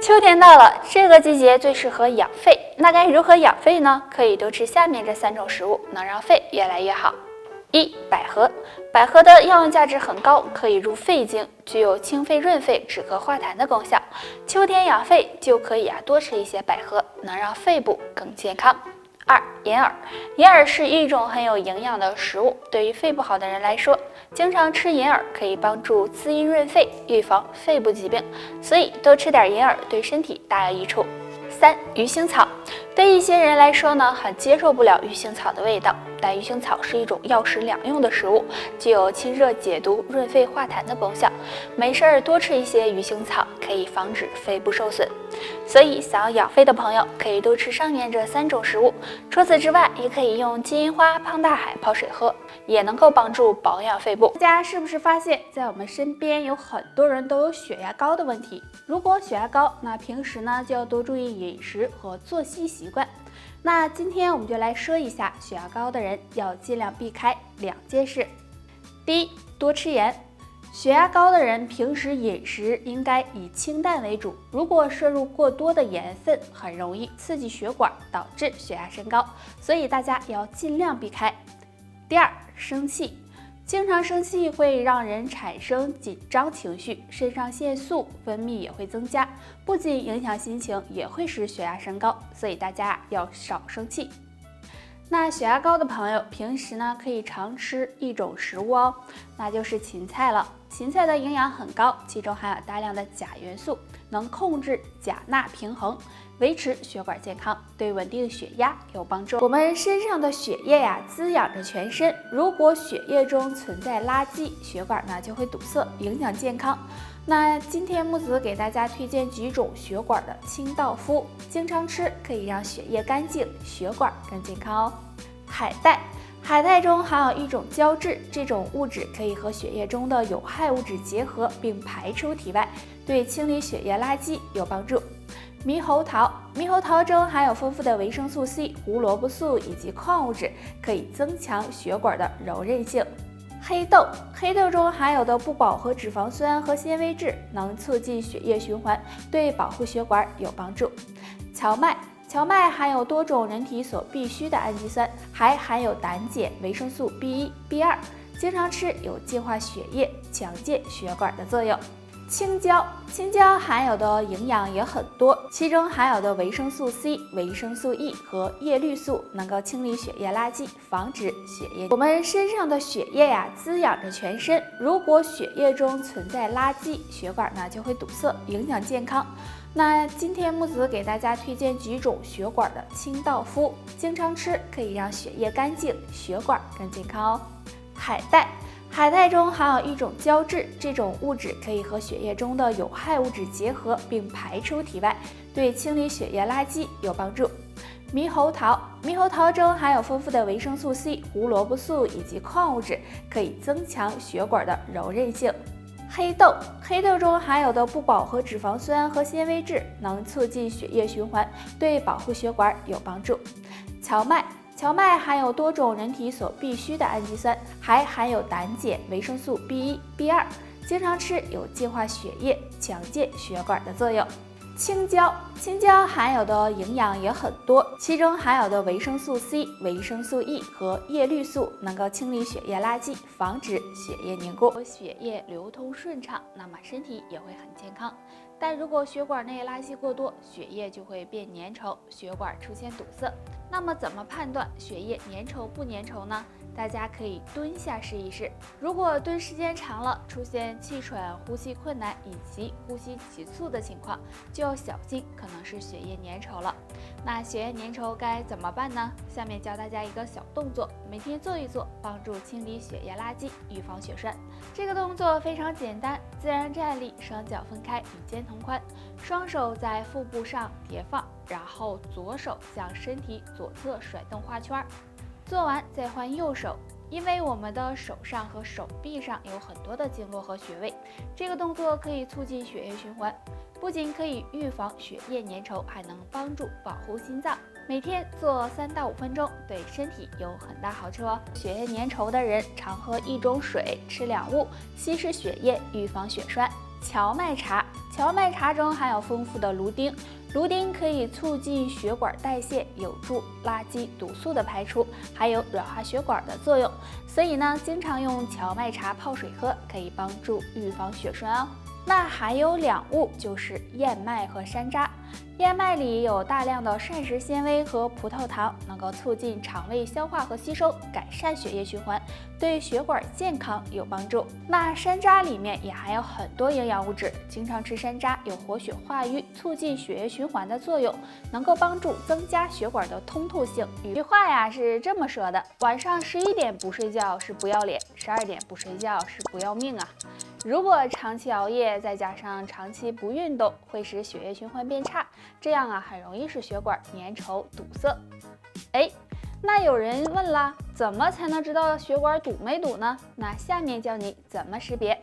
秋天到了，这个季节最适合养肺。那该如何养肺呢？可以多吃下面这3种食物，能让肺越来越好。1. 百合。百合的药用价值很高，可以入肺经，具有清肺润肺、止咳化痰的功效。秋天养肺就可以多吃一些百合，能让肺部更健康。2. 银耳。银耳是一种很有营养的食物，对于肺不好的人来说，经常吃银耳可以帮助滋阴润肺，预防肺部疾病，所以多吃点银耳对身体大有益处。3. 鱼腥草。对一些人来说呢，很接受不了鱼腥草的味道，但鱼腥草是一种药食两用的食物，具有清热解毒、润肺化痰的功效。没事多吃一些鱼腥草，可以防止肺部受损。所以想要养肺的朋友，可以多吃上面这3种食物。除此之外，也可以用金银花、胖大海泡水喝，也能够帮助保养肺部。大家是不是发现，在我们身边有很多人都有血压高的问题？如果血压高，那平时呢就要多注意饮食和作息习惯。那今天我们就来说一下血压高的人要尽量避开2件事。第一，多吃盐。血压高的人平时饮食应该以清淡为主，如果摄入过多的盐分，很容易刺激血管，导致血压升高，所以大家要尽量避开。第二，生气。经常生气会让人产生紧张情绪，肾上腺素分泌也会增加，不仅影响心情，也会使血压升高，所以大家要少生气。那血压高的朋友平时呢可以常吃一种食物哦，那就是芹菜了。芹菜的营养很高，其中含有大量的钾元素，能控制钾钠平衡，维持血管健康，对稳定血压有帮助。我们身上的血液滋养着全身，如果血液中存在垃圾，血管呢就会堵塞，影响健康。那今天木子给大家推荐几种血管的清道夫，经常吃可以让血液干净，血管更健康哦。海带。海带中含有一种胶质，这种物质可以和血液中的有害物质结合并排出体外，对清理血液垃圾有帮助。猕猴桃。猕猴桃中含有丰富的维生素 C、胡萝卜素以及矿物质，可以增强血管的柔韧性。黑豆。黑豆中含有的不饱和脂肪酸和纤维质能促进血液循环，对保护血管有帮助。荞麦。荞麦含有多种人体所必需的氨基酸，还含有胆碱、维生素 B1、B2， 经常吃有净化血液、强健血管的作用。青椒。青椒含有的营养也很多，其中含有的维生素 C、维生素 E 和叶绿素能够清理血液垃圾，防止血液。我们身上的血液滋养着全身，如果血液中存在垃圾，血管呢就会堵塞，影响健康。那今天木子给大家推荐几种血管的清道夫，经常吃可以让血液干净，血管更健康哦。海带。海带中含有一种胶质，这种物质可以和血液中的有害物质结合并排出体外，对清理血液垃圾有帮助。猕猴桃。猕猴桃中含有丰富的维生素 C、胡萝卜素以及矿物质，可以增强血管的柔韧性。黑豆。黑豆中含有的不饱和脂肪酸和纤维质能促进血液循环，对保护血管有帮助。荞麦。荞麦含有多种人体所必需的氨基酸，还含有胆碱、维生素 B1、B2， 经常吃有净化血液、强健血管的作用。青椒。青椒含有的营养也很多，其中含有的维生素 C、维生素 E 和叶绿素能够清理血液垃圾，防止血液凝固，血液流通顺畅，那么身体也会很健康。但如果血管内垃圾过多，血液就会变粘稠，血管出现堵塞。那么怎么判断血液粘稠不粘稠呢？大家可以蹲下试一试，如果蹲时间长了，出现气喘、呼吸困难以及呼吸急促的情况，就要小心，可能是血液粘稠了。那血液粘稠该怎么办呢？下面教大家一个小动作，每天做一做，帮助清理血液垃圾，预防血栓。这个动作非常简单，自然站立，双脚分开，与肩同宽，双手在腹部上叠放，然后左手向身体左侧甩动画圈。做完再换右手，因为我们的手上和手臂上有很多的经络和穴位，这个动作可以促进血液循环，不仅可以预防血液粘稠，还能帮助保护心脏。每天做3到5分钟，对身体有很大好处哦。血液粘稠的人常喝1种水，吃2物，稀释血液，预防血栓。荞麦茶。荞麦茶中含有丰富的芦丁，芦丁可以促进血管代谢，有助垃圾毒素的排出，还有软化血管的作用。所以呢，经常用荞麦茶泡水喝，可以帮助预防血栓哦。那还有两物，就是燕麦和山楂。燕麦里有大量的膳食纤维和葡萄糖，能够促进肠胃消化和吸收，改善血液循环，对血管健康有帮助。那山楂里面也含有很多营养物质，经常吃山楂有活血化瘀、促进血液循环的作用，能够帮助增加血管的通透性。有句话呀是这么说的：晚上11点不睡觉是不要脸，12点不睡觉是不要命啊。如果长期熬夜，再加上长期不运动，会使血液循环变差，这样啊很容易使血管粘稠堵塞。那有人问啦，怎么才能知道血管堵没堵呢？那下面教你怎么识别。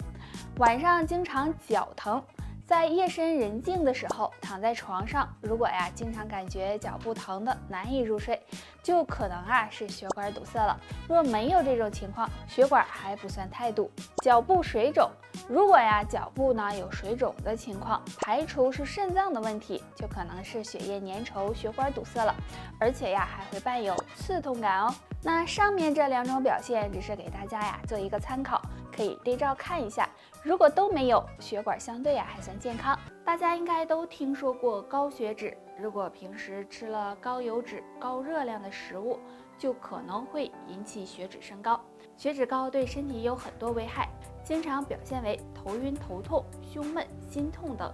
晚上经常脚疼，在夜深人静的时候躺在床上，如果经常感觉脚部疼的难以入睡，就可能是血管堵塞了。若没有这种情况，血管还不算太堵。脚部水肿，如果脚部有水肿的情况，排除是肾脏的问题，就可能是血液粘稠，血管堵塞了，而且还会伴有刺痛感哦。那上面这两种表现只是给大家做一个参考，可以对照看一下。如果都没有，血管相对还算健康。大家应该都听说过高血脂，如果平时吃了高油脂、高热量的食物，就可能会引起血脂升高。血脂高对身体有很多危害，经常表现为头晕、头痛、胸闷、心痛等。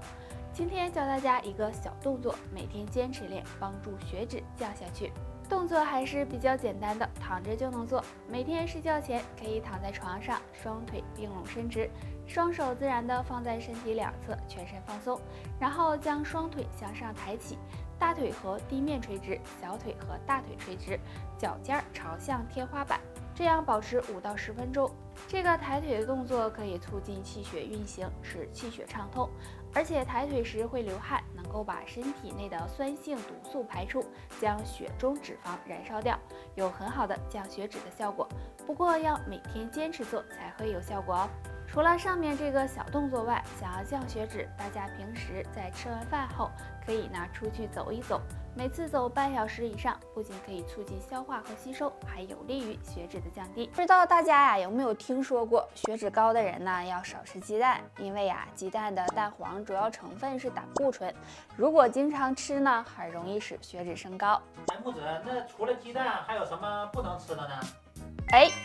今天教大家一个小动作，每天坚持练，帮助血脂降下去。动作还是比较简单的，躺着就能做。每天睡觉前可以躺在床上，双腿并拢伸直，双手自然的放在身体两侧，全身放松，然后将双腿向上抬起，大腿和地面垂直，小腿和大腿垂直，脚尖朝向天花板，这样保持5到10分钟。这个抬腿的动作可以促进气血运行，使气血畅通，而且抬腿时会流汗，能够把身体内的酸性毒素排出，将血中脂肪燃烧掉，有很好的降血脂的效果。不过要每天坚持做才会有效果哦。除了上面这个小动作外，想要降血脂，大家平时在吃完饭后可以出去走一走，每次走半小时以上，不仅可以促进消化和吸收，还有利于血脂的降低。不知道大家有没有听说过，血脂高的人要少吃鸡蛋，因为鸡蛋的蛋黄主要成分是胆固醇，如果经常吃呢，很容易使血脂升高。木子，那除了鸡蛋还有什么不能吃的呢？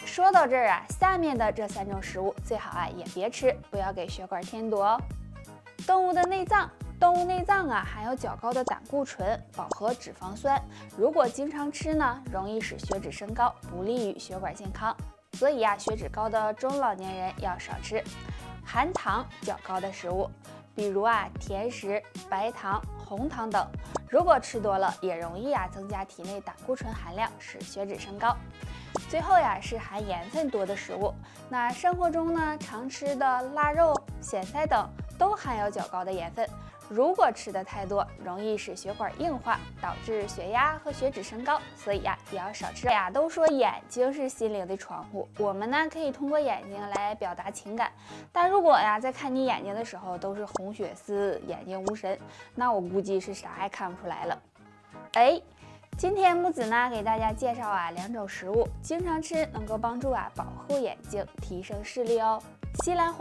说到这儿下面的这3种食物最好也别吃，不要给血管添堵哦。动物内脏含有较高的胆固醇、饱和脂肪酸，如果经常吃呢，容易使血脂升高，不利于血管健康。所以血脂高的中老年人要少吃含糖较高的食物，比如甜食、白糖、红糖等，如果吃多了，也容易增加体内胆固醇含量，使血脂升高。最后是含盐分多的食物，那生活中常吃的腊肉、咸菜等都含有较高的盐分，如果吃的太多，容易使血管硬化，导致血压和血脂升高，所以也要少吃。都说眼睛是心灵的窗户，我们可以通过眼睛来表达情感，但如果在看你眼睛的时候都是红血丝，眼睛无神，那我估计是啥也看不出来了。今天木子给大家介绍2种食物，经常吃能够帮助保护眼睛，提升视力哦。西兰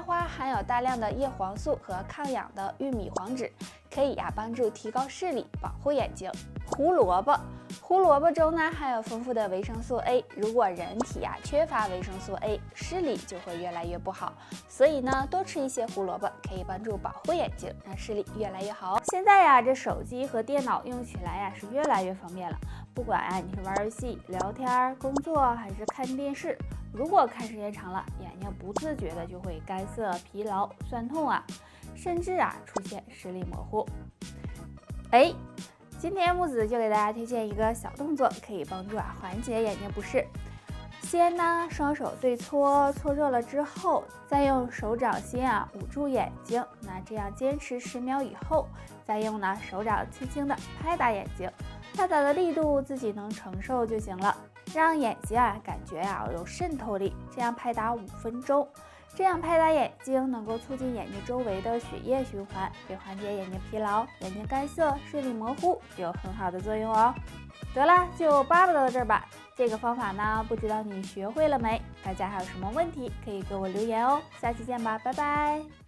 花含有大量的叶黄素和抗氧的玉米黄质，可以帮助提高视力，保护眼睛。胡萝卜中含有丰富的维生素 A， 如果人体缺乏维生素 A， 视力就会越来越不好，所以多吃一些胡萝卜可以帮助保护眼睛，让视力越来越好。现在这手机和电脑用起来是越来越方便了，不管你是玩游戏、聊天、工作还是看电视，如果看时间长了，眼睛不自觉的就会干涩、疲劳、酸痛甚至出现视力模糊。今天木子就给大家推荐一个小动作，可以帮助缓解眼睛不适。先双手对搓热了之后，再用手掌心捂住眼睛，那这样坚持10秒以后，再用手掌轻轻的拍打眼睛，拍打的力度自己能承受就行了，让眼睛感觉有渗透力，这样拍打5分钟。这样拍打眼睛能够促进眼睛周围的血液循环，对缓解眼睛疲劳、眼睛干涩、视力模糊有很好的作用哦。得了，就巴不得到这儿吧。这个方法呢，不知道你学会了没？大家还有什么问题可以给我留言哦。下期见吧，拜拜。